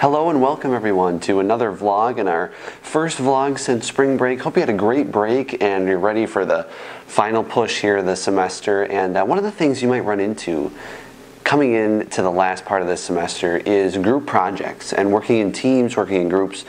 Hello and welcome everyone to another vlog, and our first vlog since spring break. Hope you had a great break and you're ready for the final push here this semester. And one of the things you might run into coming into the last part of this semester is group projects and working in teams, working in groups.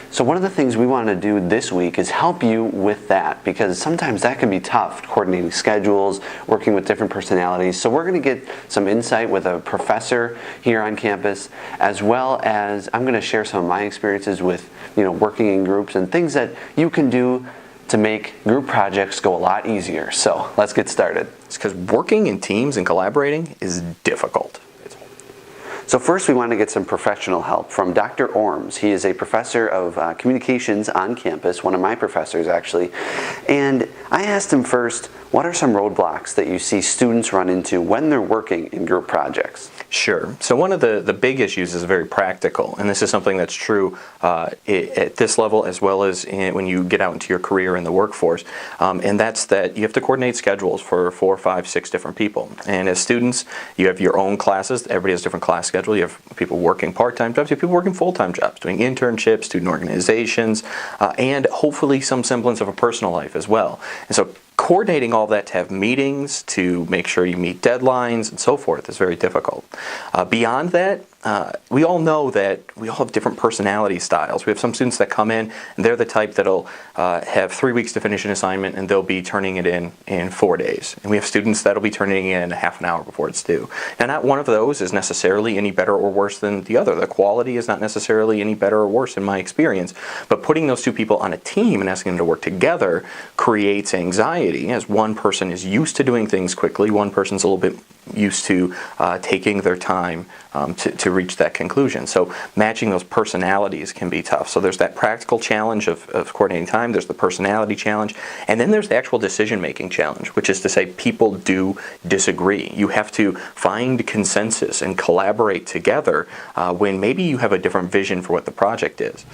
So one of the things we want to do this week is help you with that, because sometimes that can be tough, coordinating schedules, working with different personalities. So we're going to get some insight with a professor here on campus, as well as I'm going to share some of my experiences with working in groups and things that you can do to make group projects go a lot easier. So let's get started. It's because working in teams and collaborating is difficult. So first we want to get some professional help from Dr. Orms. He is a professor of communications on campus, one of my professors actually. And I asked him first, what are some roadblocks that you see students run into when they're working in group projects? Sure. So one of the big issues is very practical, and this is something that's true at this level as well as when you get out into your career in the workforce, and that's that you have to coordinate schedules for 4, 5, 6 different people. And as students, you have your own classes. Everybody has a different class schedule. You have people working part-time jobs. You have people working full-time jobs, doing internships, student organizations, and hopefully some semblance of a personal life as well. And so coordinating all that to have meetings, to make sure you meet deadlines and so forth is very difficult. Beyond that, we all know that we all have different personality styles. We have some students that come in and they're the type that'll have 3 weeks to finish an assignment and they'll be turning it in 4 days. And we have students that'll be turning in half an hour before it's due. And not one of those is necessarily any better or worse than the other. The quality is not necessarily any better or worse in my experience. But putting those two people on a team and asking them to work together creates anxiety, as one person is used to doing things quickly, one person's a little bit used to taking their time to reach that conclusion. So matching those personalities can be tough. So there's that practical challenge of coordinating time, there's the personality challenge, and then there's the actual decision-making challenge, which is to say people do disagree. You have to find consensus and collaborate together when maybe you have a different vision for what the project is.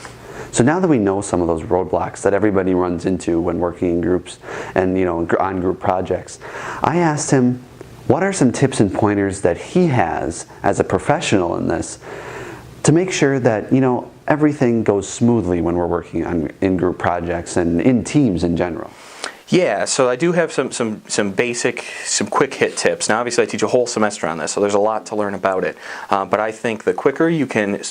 So now that we know some of those roadblocks that everybody runs into when working in groups and on group projects, I asked him, what are some tips and pointers that he has as a professional in this to make sure that everything goes smoothly when we're working on in group projects and in teams in general? Yeah, so I do have some quick hit tips. Now obviously I teach a whole semester on this, so there's a lot to learn about it. But I think the quicker you can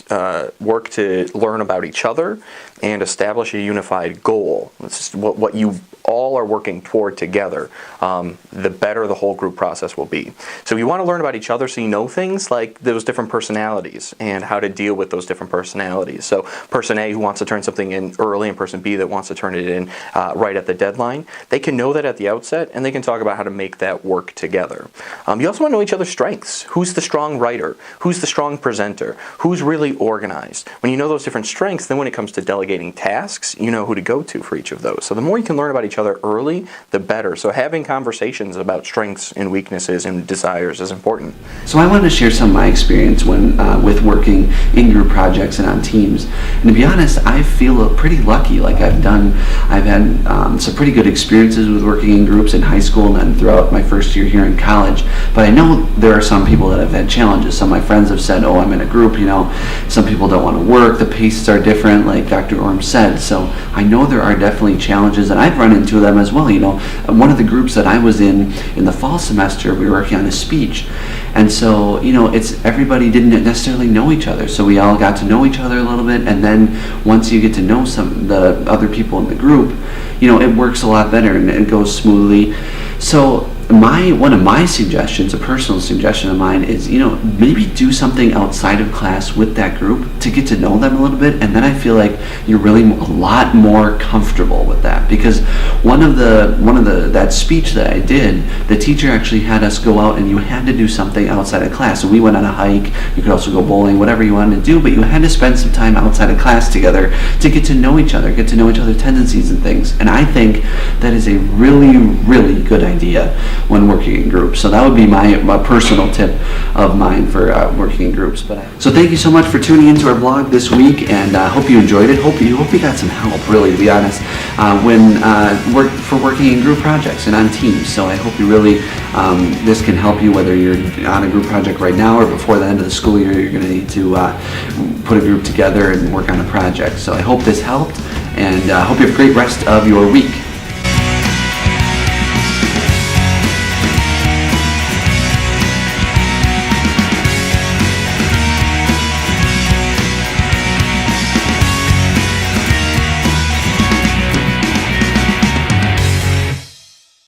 work to learn about each other and establish a unified goal, this is what you all are working toward together, the better the whole group process will be. So you want to learn about each other so you know things like those different personalities and how to deal with those different personalities. So person A who wants to turn something in early and person B that wants to turn it in right at the deadline, they can know that at the outset and they can talk about how to make that work together. You also want to know each other's strengths. Who's the strong writer? Who's the strong presenter? Who's really organized? When you know those different strengths, then when it comes to delegating tasks, you know who to go to for each of those. So the more you can learn about each other early, the better. So having conversations about strengths and weaknesses and desires is important. So I want to share some of my experience when with working in group projects and on teams. And to be honest, I feel pretty lucky. Like I've had some pretty good experiences with working in groups in high school and then throughout my first year here in college. But I know there are some people that have had challenges. Some of my friends have said, oh, I'm in a group, some people don't want to work, the paces are different, like Dr. Orm said. So I know there are definitely challenges, and I've run into them as well. One of the groups that I was in the fall semester, we were working on a speech. And so, everybody didn't necessarily know each other. So we all got to know each other a little bit, and then once you get to know the other people in the group, it works a lot better and it goes smoothly. So one of my suggestions, a personal suggestion of mine, is maybe do something outside of class with that group to get to know them a little bit, and then I feel like you're really a lot more comfortable with that. Because that speech that I did, the teacher actually had us go out and you had to do something outside of class. So we went on a hike, you could also go bowling, whatever you wanted to do, but you had to spend some time outside of class together to get to know each other, get to know each other's tendencies and things. And I think that is a really, really good idea. when working in groups. So that would be my personal tip of mine for working in groups. So thank you so much for tuning into our blog this week, and I hope you enjoyed it. Hope you got some help, really, to be honest, for working in group projects and on teams. So I hope you really, this can help you whether you're on a group project right now or before the end of the school year. You're going to need to put a group together and work on a project. So I hope this helped, and hope you have a great rest of your week.